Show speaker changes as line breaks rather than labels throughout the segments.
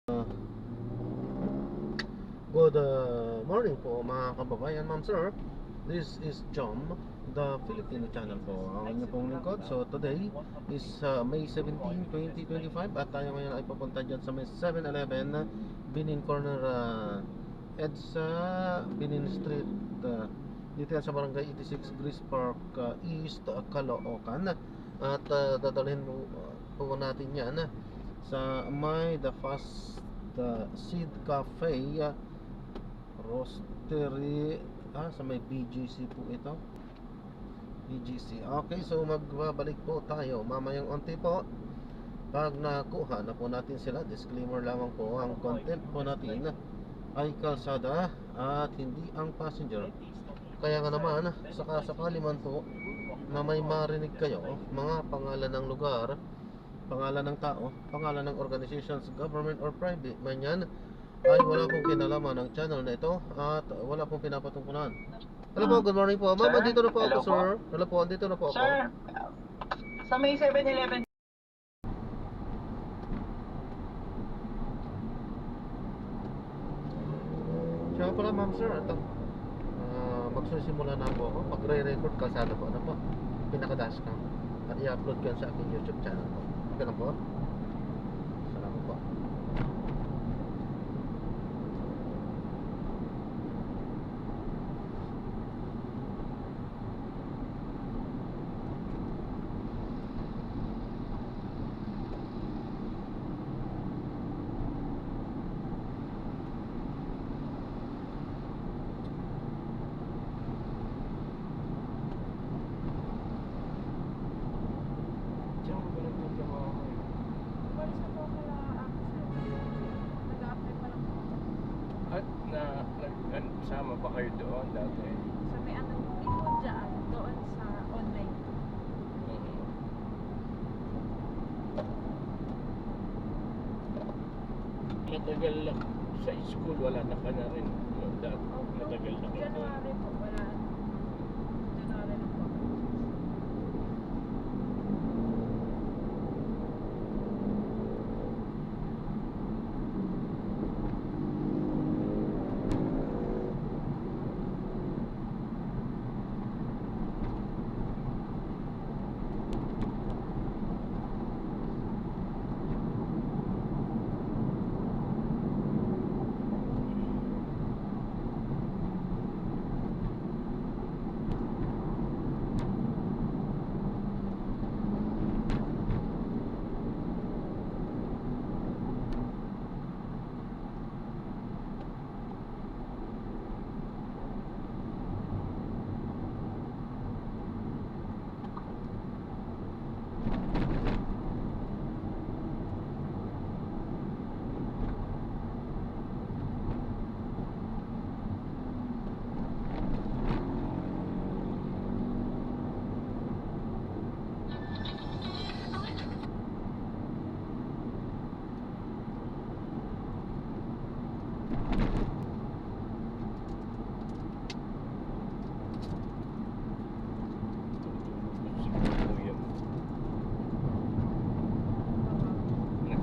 Good morning po mga kababayan, ma'am sir. This is John, the Filipino channel po, ang inyong pong lingkod. So today is May 17, 2025 at tayo ngayon ay papunta dyan sa may 7-Eleven Binin Corner, EDSA Binin Street, dito yan sa barangay 86 Grace Park East, Caloocan. At dadalhin po natin yan sa may The Fast Seed Cafe Roastery, sa may BGC po ito. BGC. Okay, so magbabalik po tayo mamayang onti po. Pag nakuha na po natin sila, disclaimer lamang po, ang content po natin ay kalsada at hindi ang passenger. Kaya nga naman, sakasakali man po na may marinig kayo, mga pangalan ng lugar, pangalan ng tao, pangalan ng organizations, government or private man yan, ay wala pong kinalaman ng channel na ito at wala pong pinapatungkulan. Hello po, good morning po. Ma'am, andito na po ako, sir. Hello po, andito na po ako.
Sir, sa may 7-Eleven.
Siya pala, ma'am, sir. Ito, magsisimula na po ako. Magre-record kalsada po. Ano po? Pinaka-dashcam. At i-upload ko yan sa aking YouTube channel po. Okay na po? Salamat po.
Sama pa kayo doon dati?
Sa may ano, ipon dyan, doon sa online.
Matagal lang sa school, wala na ka na rin. Matagal na ka doon.
January po, wala. January na po.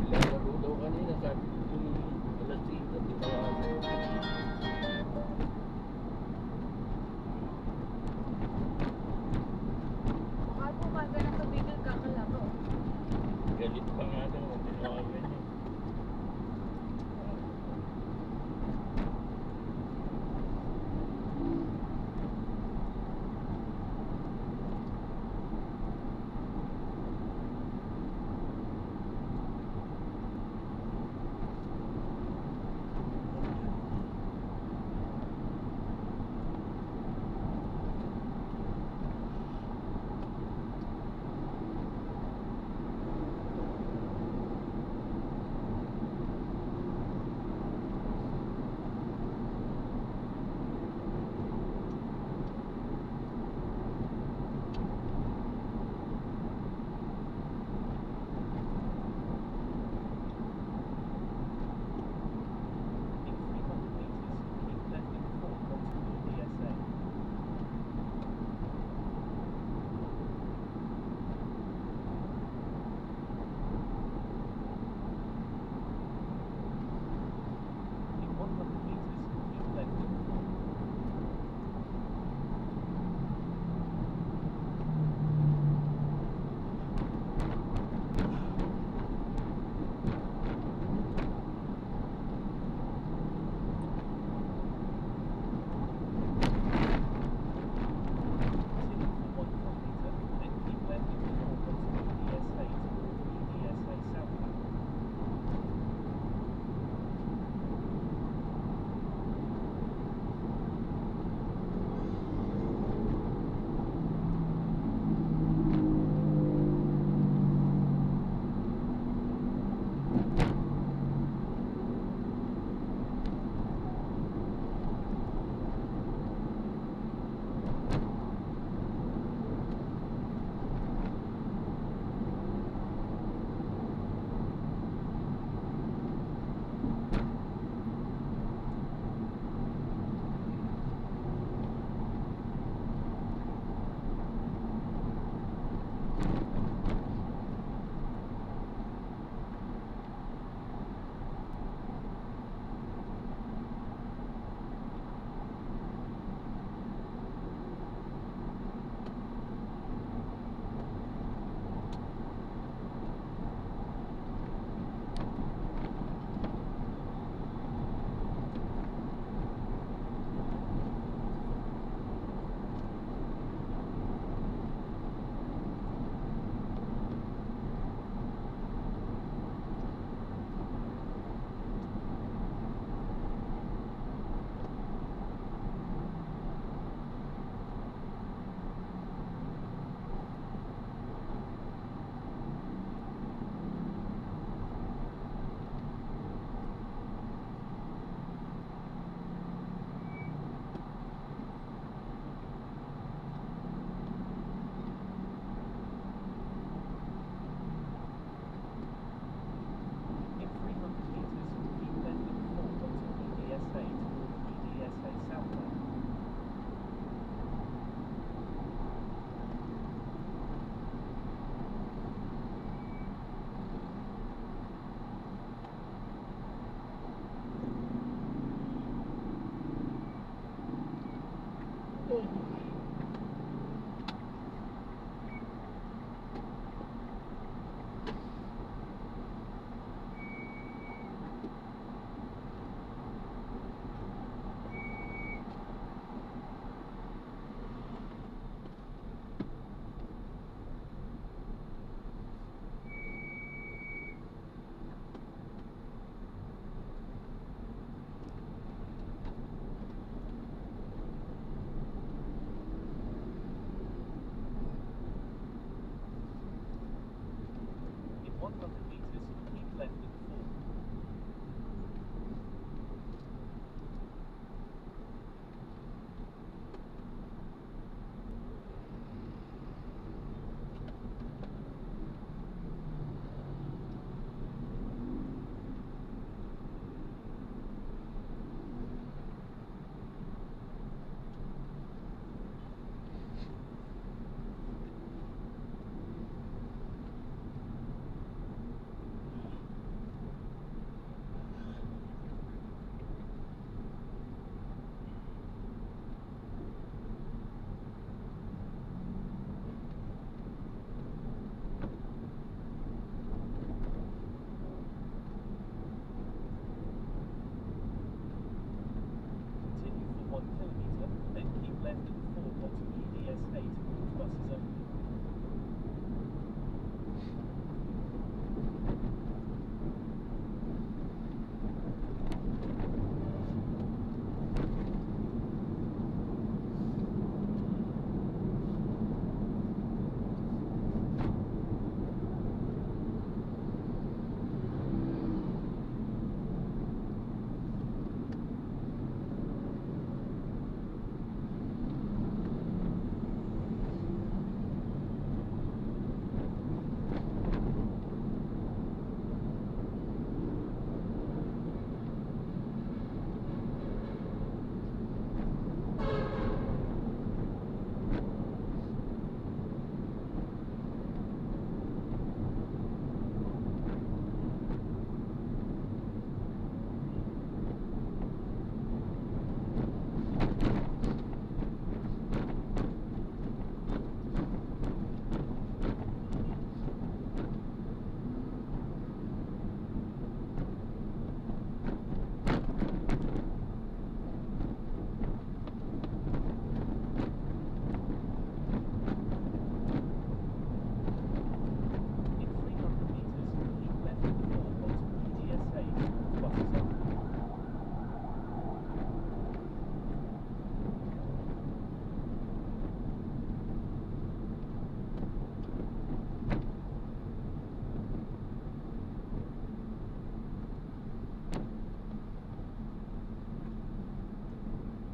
Naglalaro daw kanina, sabi ko alas 5 at tinawagan.
Baka po ba ganang tumigil ka kalaro?
Galit pa nga daw, tinawagan niya.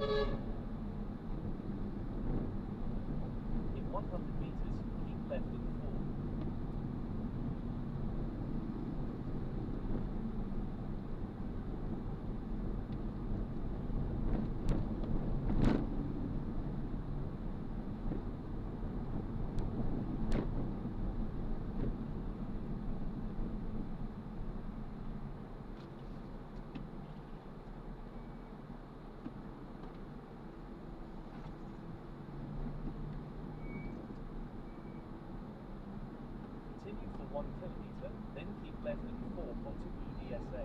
In 100 meters, keep left at 4. Continue for 1 kilometer, then keep left at 4 onto EDSA.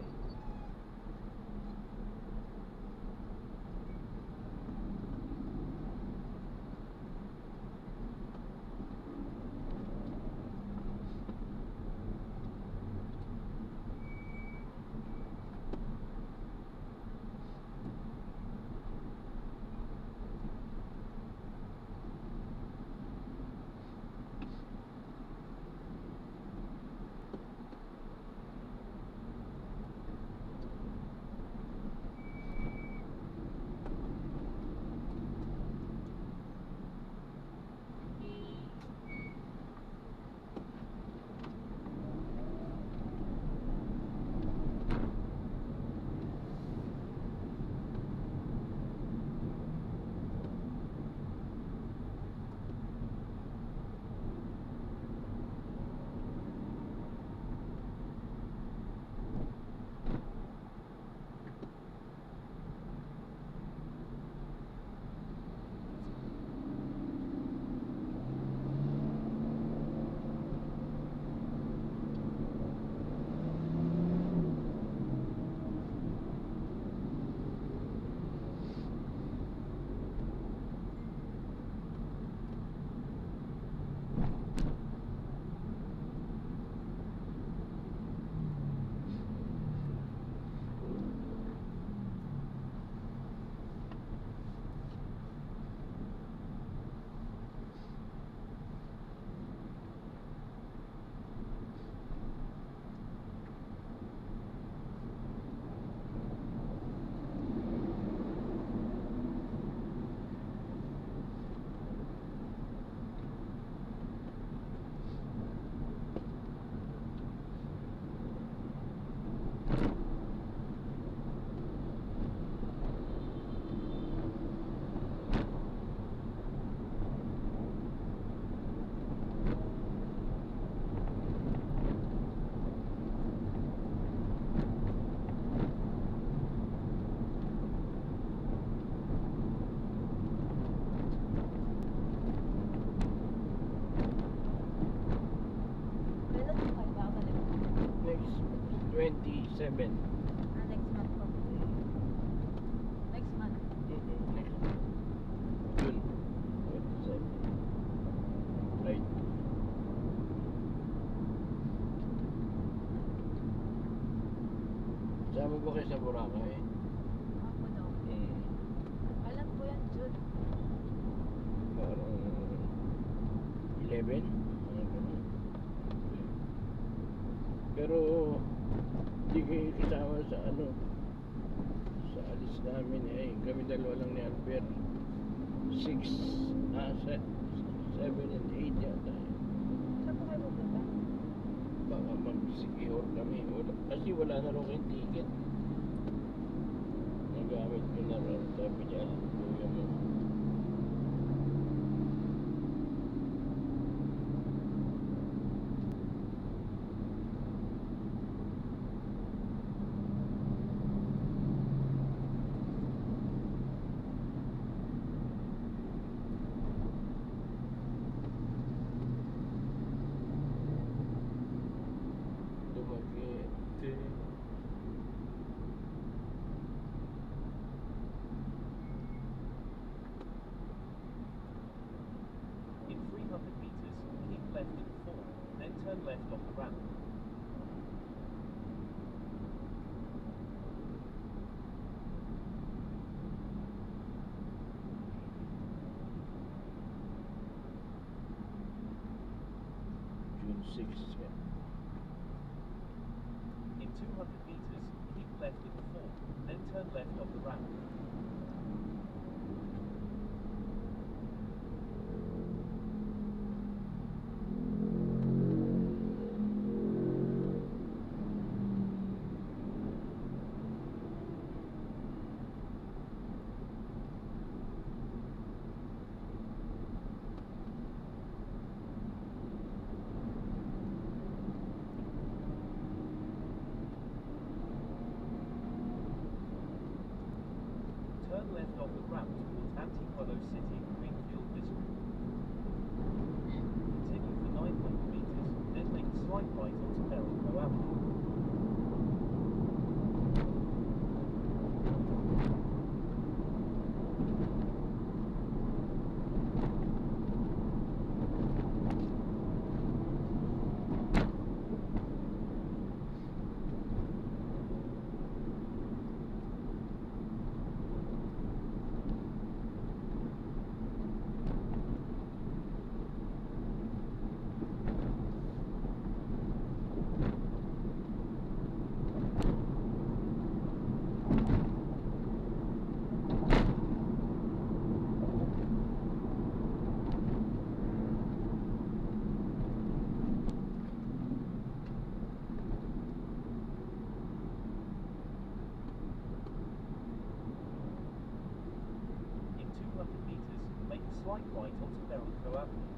Kailan po kayo babalik?
Next 27.
Next month po. Next month.
Next June 27. Right. Sama ba kayo sa Boracay?
Ako daw. Kailan po yan, June?
Parang 11? Ano ganun. Pero hindi kayo kasama sa ano, sa alis namin eh. Kami dalawa lang ni Albert. 7 and 8 yata.
Saan po kayo pupunta?
Baka mag-secure kami. Kasi wala na rin kayong ticket. Nagamit ko na rin. Sabi niya, kuya mo. Dumaguete.
In 300 meters, keep left at 4, then turn left off the ramp.
June 6th.
In 200 meters, keep left at 4, then turn left off the ramp. off the route towards Antipolo City Greenfield District. Continue for 900 meters, then make a slight right onto Belco Avenue. In 200 meters, make a slight right onto Belco Avenue.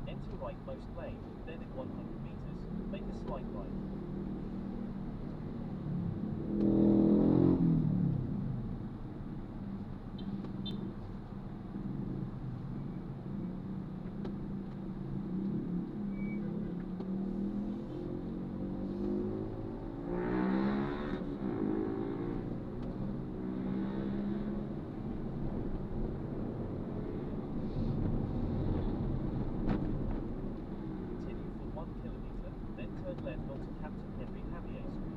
Enter rightmost lane, then in 100 meters, make a slight right. Continue for 1 kilometer, then turn left onto Captain Henry Javier Street.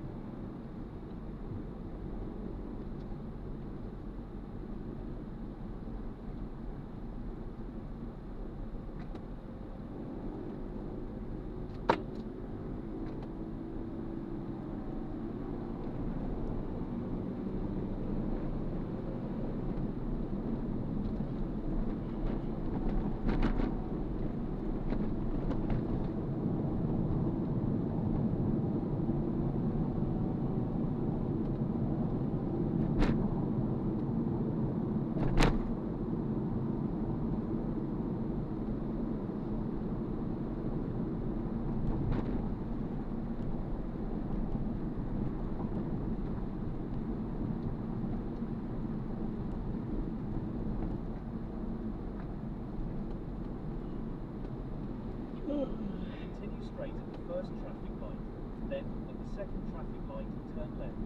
Continue straight at the first traffic light, then at the second traffic light turn left.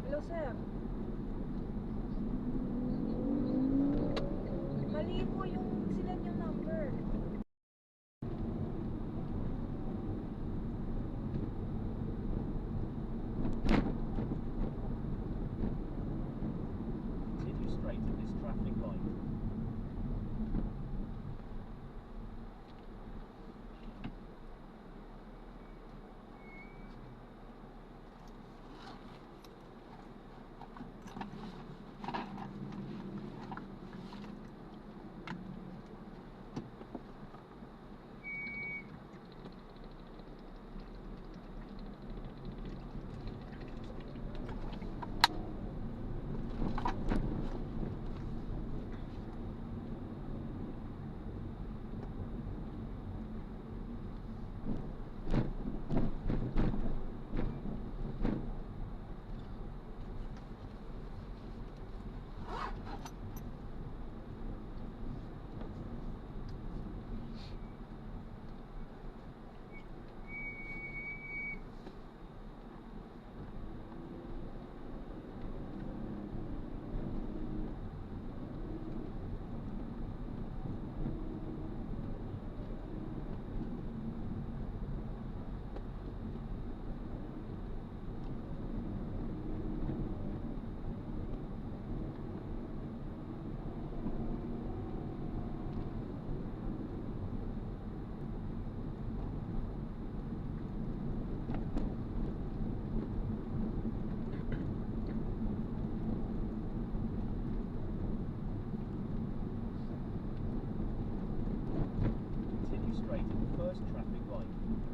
Hello, sir. Mali po yung sila yung number.
Continue straight at this traffic light.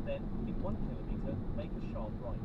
Then, in 1 kilometre, make a sharp right.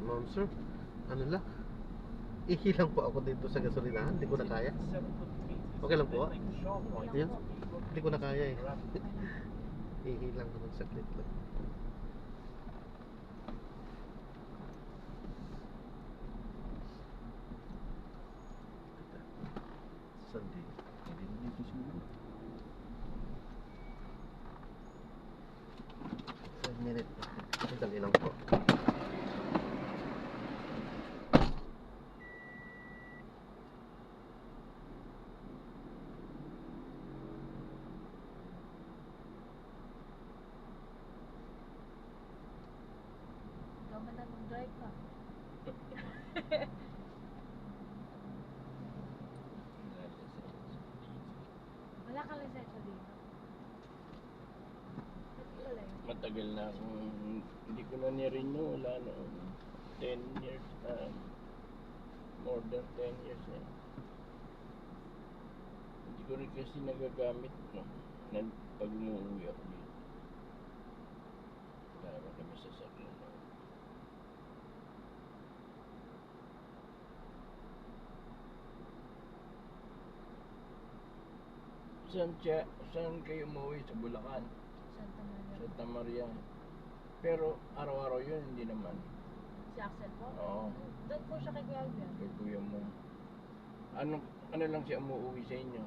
Ma'am sir, ano lang, ihilang po ako dito sa gasolinahan. Hindi ko na kaya.
Continue 700 meters.
Okay lang po,
Then make a sharp right
Yan.
onto East
Hindi ko na kaya eh.
Junior Avenue.
Ihilang naman saglit lang. Sunday. Hindi na dito siguro. 5 minutes. Dali lang po.
Ikaw man na mag-drive ka. Wala kang lisensya dito. Ba't wala yun?
Matagal na akong hindi ko na ni-renew. Wala na 10 years more than 10 years na. Hindi ko rin kasi nagagamit, no, pag umuwi ako dito. Tama kami sa sakyan, no. Saan kayo umuwi? Sa Bulacan?
Santa Maria.
Santa Maria. Pero araw-araw yun, hindi naman.
Si Axel po?
Oo.
Doon po siya kay Kuya Alvin.
Kay kuya mo. Ano lang siya umuwi sa inyo?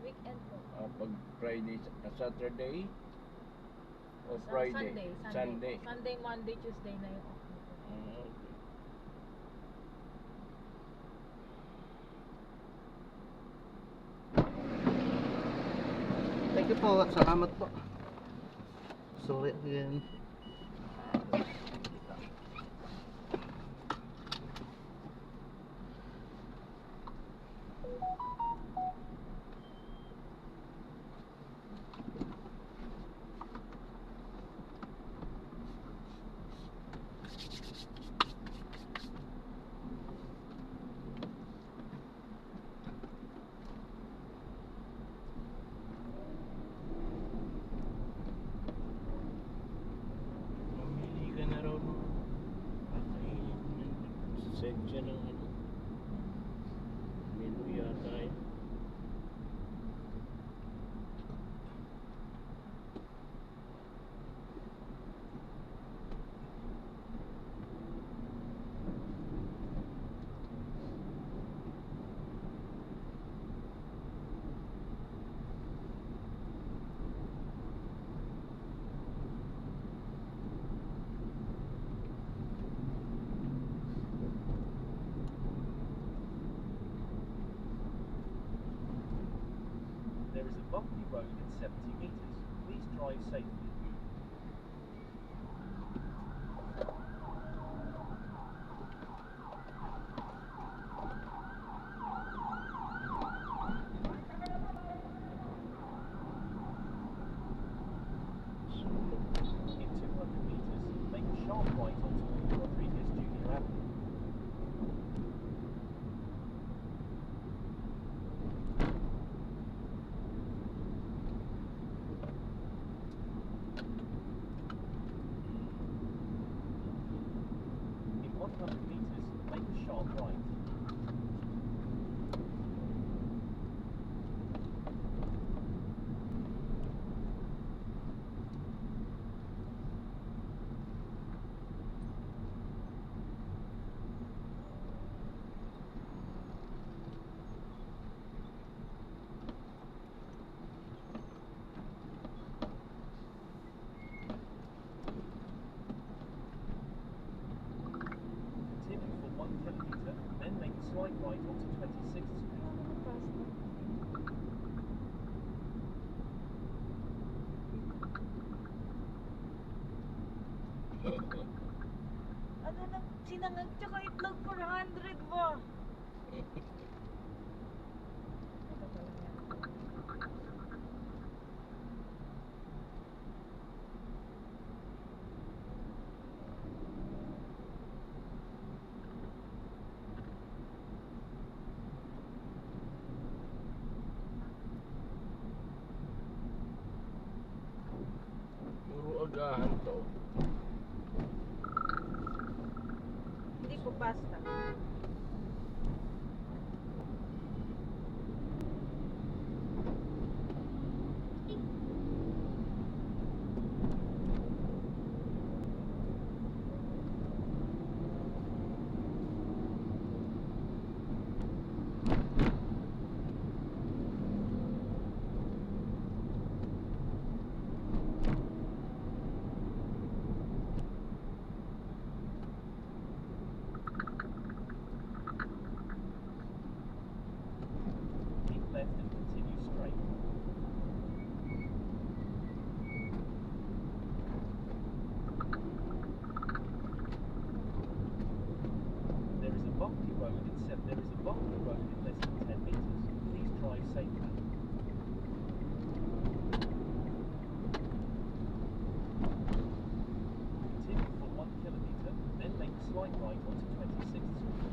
Weekend po.
Pag Friday, Saturday? O
Sa
Friday?
Sunday. Sunday, Monday, Tuesday na yung off niyo po.
Okay.
Thank you po. Salamat po. Sorry again.
Mamili ka na raw nung kakainin ng seksya ng ano. Menu yata eh.
There is a bumpy road at 70 meters. Please drive safely. In 200 meters, make a sharp right onto Rodriguez Junior Avenue. In 100 meters, make a sharp right. Continue for 1 kilometer, then make a slight right onto 26th Street.
Ano naman pasta? Ano na, sinangag tsaka itlog 400 ba? Ito pala yan.
Puro agahan to.
Basta.
Keep left and continue straight. There is a bumpy road in less than 10 meters. Please drive safely. Continue for 1 kilometer, then make a slight right onto 26th Street.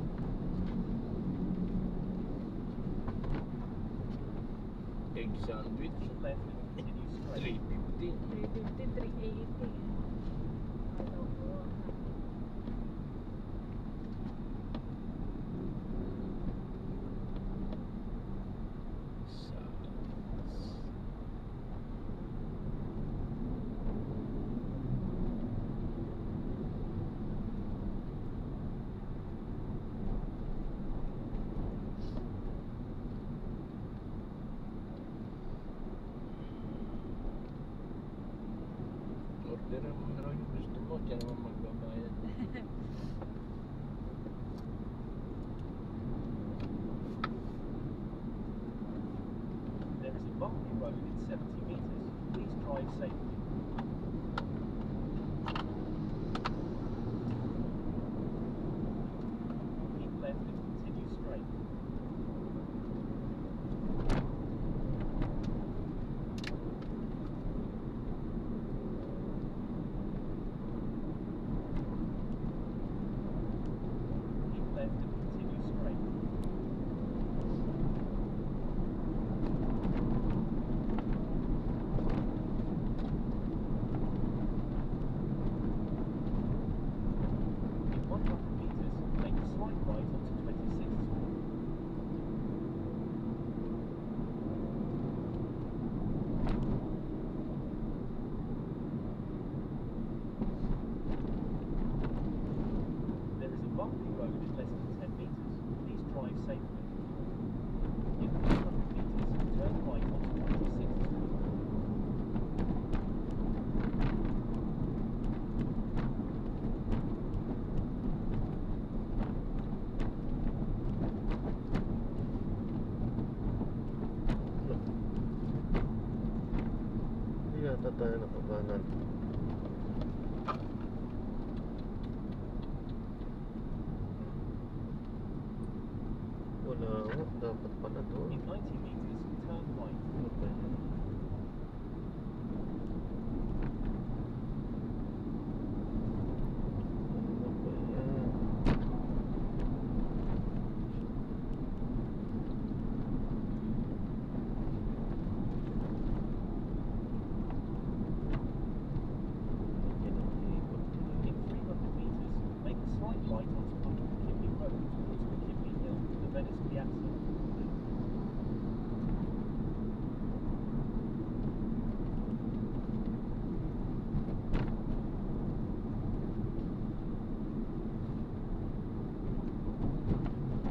Egg sandwich.
Keep left and continue straight.
350.
350, 380. Ano po?
Orderan mo na raw yung gusto mo, diyan naman magbabayad.
There is a bumpy road in 70 meters. Please drive safely. Keep left and continue straight. Keep left and continue straight. In 100 meters, make a slight right onto 26th Street. There is a bumpy road in less than 10 meters. Please drive safely. In 100 meters, turn right onto 26th Street.
Hindi yata tayo nakabanan. Wala ako. Dapat pala doon.
In 90 meters, turn right.
Ano ba yan? Ano ba yan? Ikot-ikot din.
In 300 meters, make a slight right onto Upper McKinley Road towards McKinley Hill, the Venice Piazza.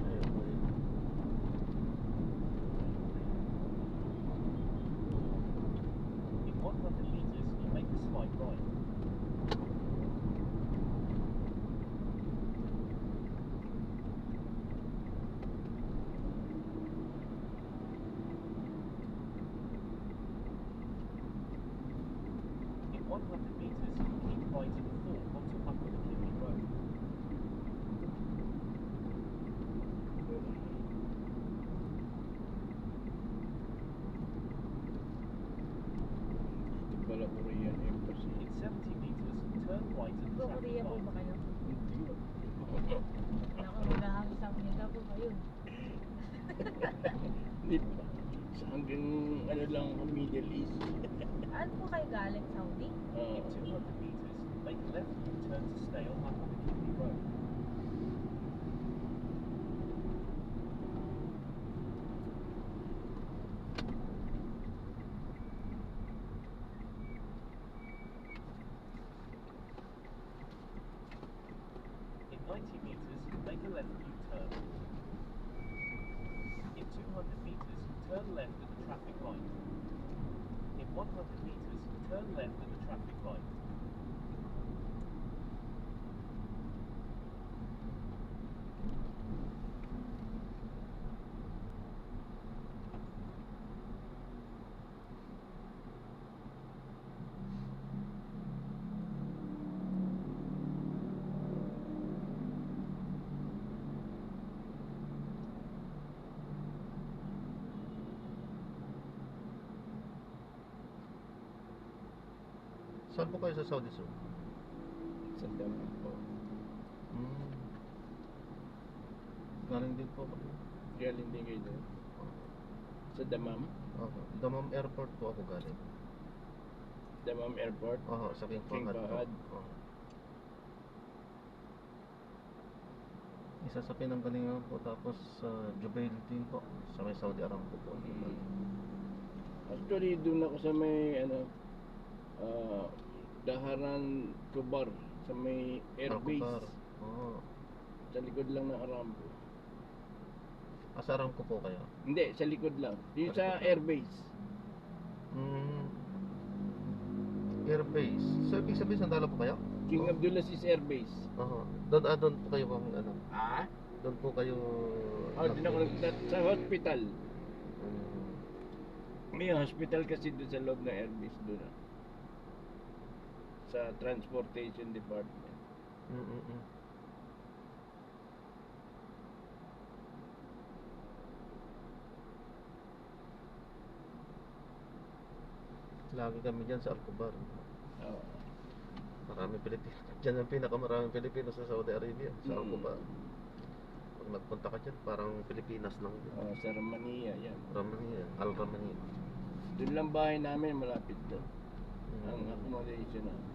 Ayun ba yun?
In 100 meters, you make a slight right. In 100 meters, keep right at the fork onto Upper McKinley Road.
Ito pala Korean Embassy.
In 70 meters, turn right at the
Go
traffic
Korea po ba
light.
kayo?
Hindi.
Naku, maghahangsak niya na po kayo.
Di ba? Sa hanggang ano lang ako, Middle East.
Ano po kayo galing? Saudi?
In 200 meters, make a left U-turn to stay on Upper McKinley Road. 90 meters, make a left U-turn. In 200 meters, turn left at the traffic light. In 100 meters, turn left at the traffic light.
Saan po kayo sa Saudi, sir?
Sa Daman po.
Hmm. Galing din po ako.
Galing din kayo doon. Sa Damam?
Opo. Damam Airport po ako galing.
Damam Airport?
Oo, sa King
King
Fahad po.
Fahad.
Oo. Isa sa pinanggalingan po, tapos sa Jubail din po, sa may Saudi Aramco po.
Actually, doon ako sa may, Daharan Kubar, sa may airbase.
Aramco. Oo.
Sa likod lang ng Aramco.
Sa Aramco po kayo?
Hindi, sa likod lang. Yung
Sa
sa
likod lang.
airbase.
Airbase. So, ibig sabihin, sandala po kayo?
King Abdulaziz Airbase.
Oo. Doon po kayo bang ano?
Ah?
Doon po kayo...
Doon ako sa hospital.
Mm.
May hospital kasi doon sa loob ng airbase doon. Sa transportation department.
Mm-mm. Lagi kami dyan sa Alcobar.
Oo.
Marami Pilipino. Diyan ang pinakamaraming Pilipino sa Saudi Arabia, sa
Mm.
Alcobar. Pag nagpunta ka dyan, parang Pilipinas lang din.
Sa Romania yan.
Ramania, Al-Ramania.
Doon lang bahay namin, malapit doon. Ang
Mm.
accommodation namin.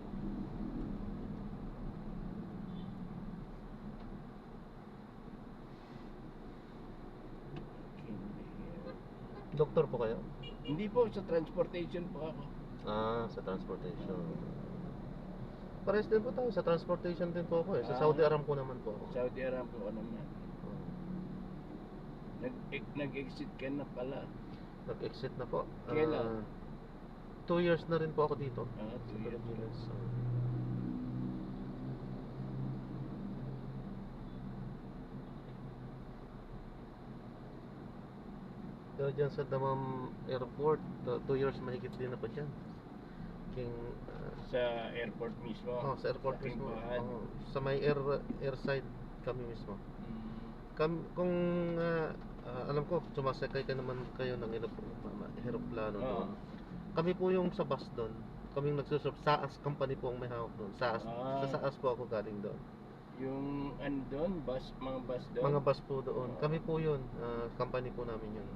Doktor po kayo?
Hindi po, sa transportation po ako.
Sa transportation. Pares din po tayo, sa transportation din po ako eh. Sa
Ah.
Saudi Aramco naman po ako.
Saudi Aramco ko naman.
Oo.
Nag-exit ka na pala.
Nag-exit na po.
Kailan?
2 years na rin po ako dito.
2 years.
Pilipinas. Pero dyan sa Damam Airport, 2 years mahigit din ako dyan. King,
Sa airport mismo.
sa airport
King
mismo.
Fahad.
Sa may airside kami mismo.
Mm.
Kung alam ko, sumasakay ka naman kayo ng eroplano
Oo.
doon. Kami po yung sa bus doon. Kaming nagsusurf. SAAS company po ang may hawak doon. SAAS.
Ah.
Sa SAAS po ako galing doon.
Yung ano doon, mga bus doon.
Mga bus po doon.
Oo.
Kami po yun. Company po namin yun.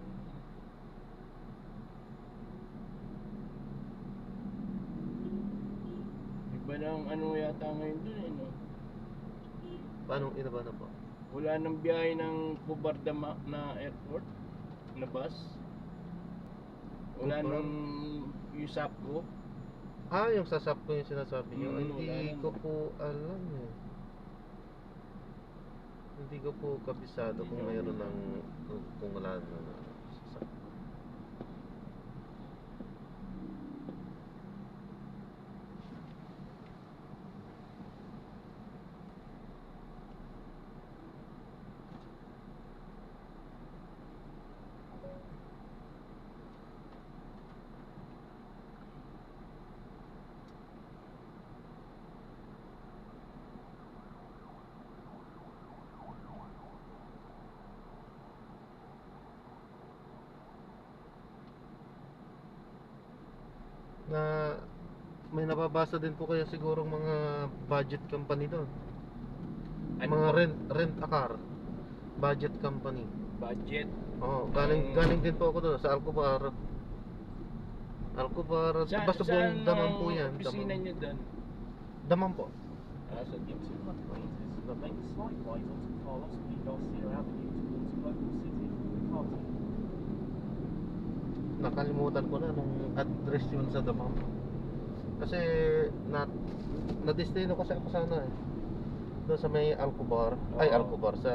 Iba nang ano yata ngayon doon eh, no?
Paano inaba na po?
Wala nang biyahe ng Pubardama na airport na bus. Wala
Pubard?
nang USAPCO.
Yung sasap ko yung sinasabi nyo.
wala
Hindi
na.
ko po alam eh. Hindi ko po kabisado
Hindi
kung
nyo
mayroon
alam.
ng kung wala na sasap. Na may nababasa din po kayo sigurong mga budget company doon.
Ano
Mga
po?
rent a car. Budget company.
Budget.
Galing din po ako doon sa Alcobar. Basta buong Damam po yan.
opisina
nyo doon?
Damam po.
Sa
In 200 meters, make a slight right onto Carlos P. Garcia Avenue towards Global City, Makati.
Nakalimutan ko na nung address yun sa Damam. Kasi na-destino kasi ako sana eh. Doon sa may Alcobar, ay
Oo.
Alcobar, sa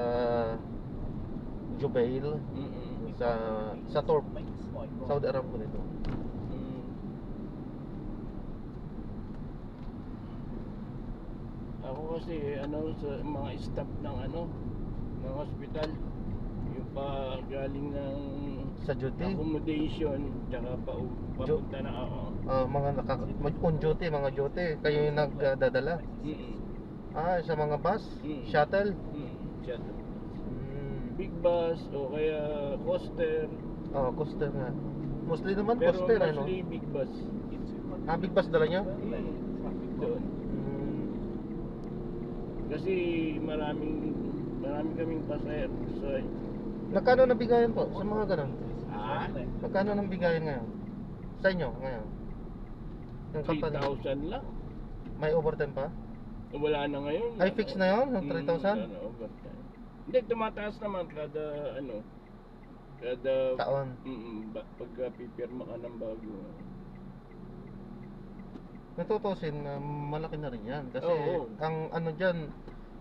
Jubail,
Mm-mm.
sa Torp,
Make a slight right.
Saudi Aramco nito.
Mm. Ako kasi ano sa mga staff ng ng hospital, yung pa galing ng
Sa duty,
accommodation tsaka papunta na ako.
mga on duty, mga duty, kayo yung nagdadala.
Mm.
Sa mga bus,
Mm.
shuttle.
Shuttle.
Mm.
Big bus o kaya coaster.
Coaster nga. Mostly naman
Pero
coaster, ano?
mostly big bus.
In 200
Big bus dala nyo?
turn left, traffic
Doon.
Mm.
Kasi marami kaming pasahero. So,
Magkano nang bigayan po sa mga ganun?
Ah?
turn left.
Magkano nang bigayan ngayon? Sa inyo ngayon? Yung company,
3,000 lang.
may overtime pa?
Wala na ngayon.
Ay, fix na yun? Yung 3,000?
Wala na overtime. Hindi, tumataas naman kada kada
Taon.
pagka pipirma ka ng bago.
Natutusin, malaki na rin yan. Kasi
Oo.
ang ano dyan,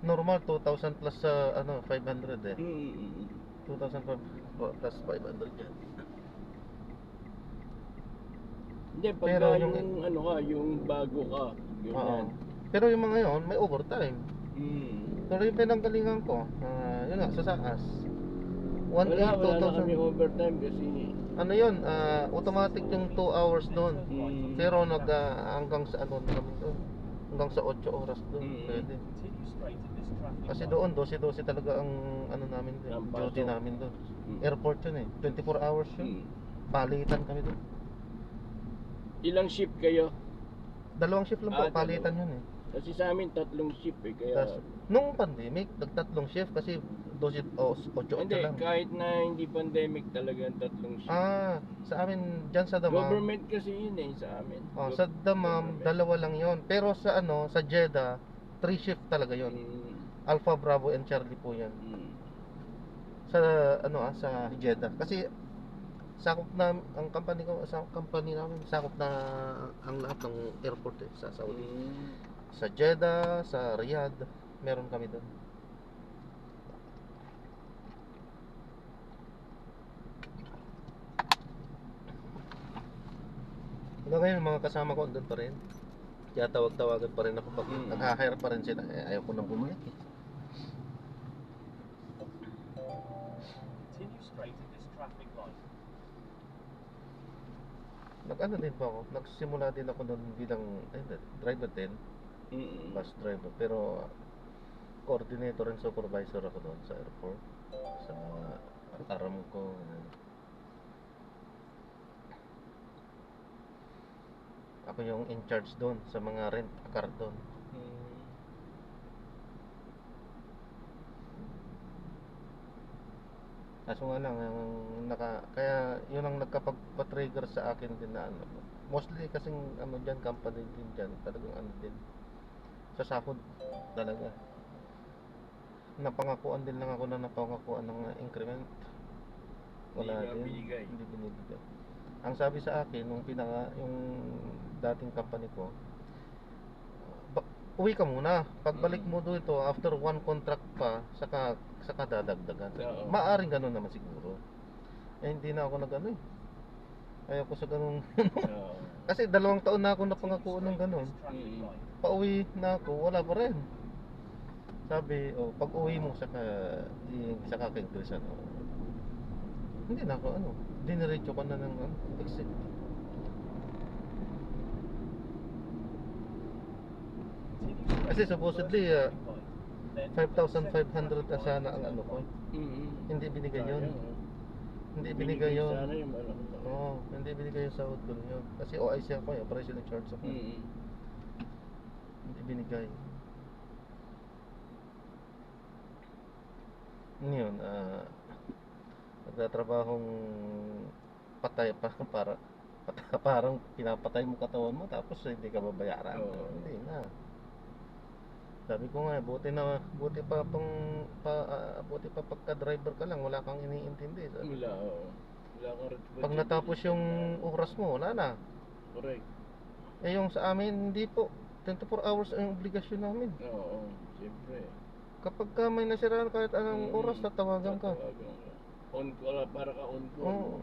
normal 2,000 plus sa 500 eh. 2,000 plus 500 yan.
Hindi, pagka
Pero
yung,
yung-
yung bago ka,
Oo.
ganyan.
Pero yung mga yon may overtime.
Mm.
Pero yung pinanggalingan ko, yun nga, sa SAAS.
Wala
1,800,
na kami
2,000.
overtime kasi
Ano yun, automatic yung 2 hours doon. Pero
Right.
hanggang sa ano namin doon. Hanggang sa 8 oras doon.
Mm.
Pwede.
Continue straight at this traffic
Kasi
light.
doon, 12-12 talaga ang ano namin doon.
Ang
Duty
pasok.
namin doon.
Mm.
Airport yun eh. 24 hours yun.
Mm.
Palitan kami doon.
Ilang shift kayo?
2 shift lang po,
Ah,
palitan
dalawa.
yun eh.
Kasi sa amin 3 shift eh, kaya
Tas, nung pandemic, nag-3 shift kasi 8
hindi,
lang.
kahit na hindi pandemic talaga ang 3 shift.
Sa amin, dyan sa Damam.
Government kasi yun eh sa amin.
Sa Damam,
Government.
2 lang yon. Pero sa sa Jeddah, 3 shift talaga yon.
Mm.
Alpha, Bravo, and Charlie po yan.
Mm.
Sa sa Jeddah. Kasi sakop na ang company ko, sa company namin, sakop na ang lahat ng airport sa Saudi.
Mm.
Sa Jeddah, sa Riyadh, meron kami doon. Hanggang ngayon, mga kasama ko doon pa rin. Kaya tawag-tawagan pa rin ako pag nag-hire pa rin sila. Ayaw ko nang bumalik eh.
Continue straight at this traffic light.
Nag-ano din pa ako, nagsimula din ako doon bilang driver din,
Mm.
bus driver. Pero coordinator and supervisor ako doon sa airport, sa Aramco. Ako yung in charge doon sa mga rent a car doon.
Mm.
Kaso nga lang, kaya yun ang nagkapag-trigger sa akin din na mostly kasing dyan, company din dyan, talagang din, sa sahod talaga. Napangakuan din lang ako na napangakuan ng increment. Wala
Hindi nga
din.
binigay.
Hindi binibigay. Ang sabi sa akin, yung dating company ko, uwi ka muna. Pagbalik mo dito, after 1 contract pa, saka dadagdagan.
Oo.
Maaring ganun naman siguro. Hindi na ako nag-ano eh. Ayaw ko sa ganun.
Oo.
Kasi 2 taon na ako napangakuan ng ganun.
Traffic
Mm.
light.
Pauwi na ako, wala pa rin. Sabi, pag uwi mo, saka kay Chris, hindi na ako, diniretso ko na ng exit.
Continue straight
Kasi
at the
supposedly,
first traffic light. Then,
5,500 na
second
sana
traffic
ang
light.
ko.
Mm.
Hindi binigay yun.
Sayang, oh.
Hindi binigay yun.
Sana yung malaki.
Oo, hindi binigay yung sahod ko yun. Kasi OIC ako eh, operation in charge ako.
Mm.
Hindi binigay. Yun, nagtatrabahong patay pa parang pinapatay mo katawan mo tapos hindi ka babayaran.
Oo.
Hindi na. Sabi ko nga, buti pa pagka driver ka lang, wala kang iniintindi. Sabi.
Wala, oo. Wala kang responsibility.
Pag natapos yung oras mo, wala na.
Correct.
Eh yung sa amin, hindi po. 24 hours ang obligasyon namin.
Oo, siyempre.
Kapag ka may nasiraan kahit anong
Mm.
oras, tatawagan ka.
Tatawagan ka. On call, para ka on call.
Oo.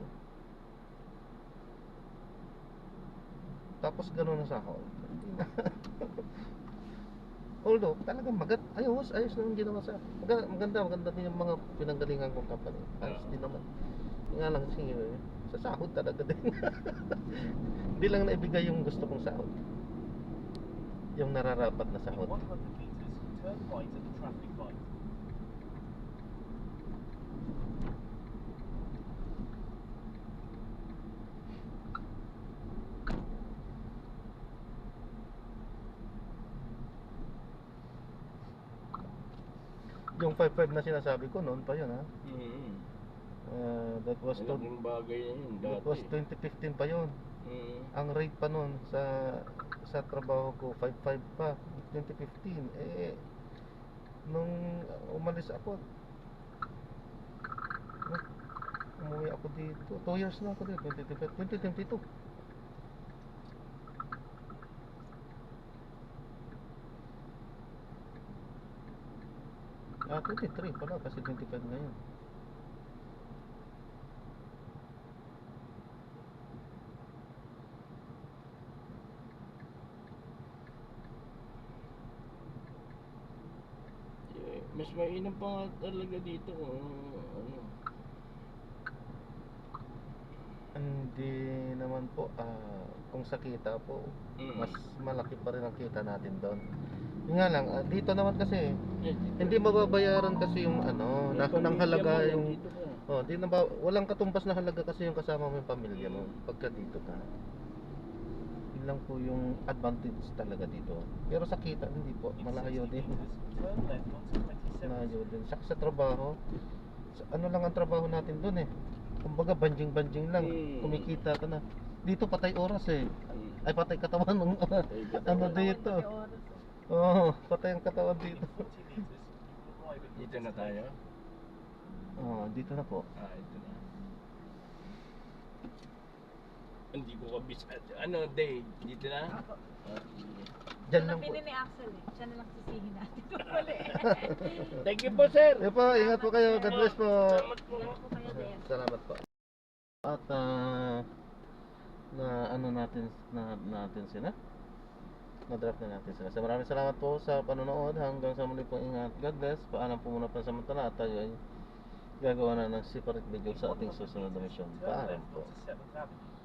Tapos gano'n ang sahod. Although, talagang ayos naman ginawa sa maganda din yung mga pinanggalingan kong company. Ayos din naman. Nga lang sa sahod talaga din. Hindi lang naibigay yung gusto kong sahod. Yung nararapat na
In
sahod.
100 meters, turn right at the traffic light.
Yung 5-5 na sinasabi ko noon pa yun ha.
Mm.
That was
Malaking bagay na yun
that
dati.
was 2015 pa yun.
Mm.
Ang rate pa noon sa trabaho ko 5-5 pa 2015. Nung umalis ako, umuwi ako dito 2 years na ako dito, 2022. Ah, 23 pala kasi 25 ngayon.
Mas mainam pa nga talaga dito kung ano.
Hindi naman po, kung sa kita po, mas malaki pa rin ang kita natin doon. Yun nga lang, dito naman kasi, hindi mababayaran kasi yung ano, ng halaga yung, walang katumbas na halaga kasi yung kasama mo yung pamilya mo, pagka dito ka. Yun lang po yung advantage talaga dito. Pero sa kita, hindi po,
In
malayo
60
din.
meters, turn left onto 27th.
Malayo din. Sa trabaho, ano lang ang trabaho natin doon eh. Kumbaga banjing-banjing lang, kumikita ka na. Dito patay oras eh. Ay patay katawan ng ano dito. Oo, patay ang katawan
In
dito.
40 meters, you will arrive at your
Dito na tayo?
Oo, dito na po.
Ito na. Hindi ko kabisat. Ano, day? Dito na?
Diyan
Yan
lang
ang
po.
pinin ni Axel eh. Siya na lang sisihin natin. Mali.
Thank you po, sir.
Eh po, ingat po kayo. God bless po.
Salamat po.
Yan po kayo din.
Salamat po. At na ano natin sila. Na-draft na natin sila. So maraming salamat po sa panonood. Hanggang sa muli po, ingat. God bless. Paalam po muna pansamantala at tayo ay gagawa na ng separate video sa ating susunod na mission.
turn
Paalam
left
po.
onto 7th Avenue.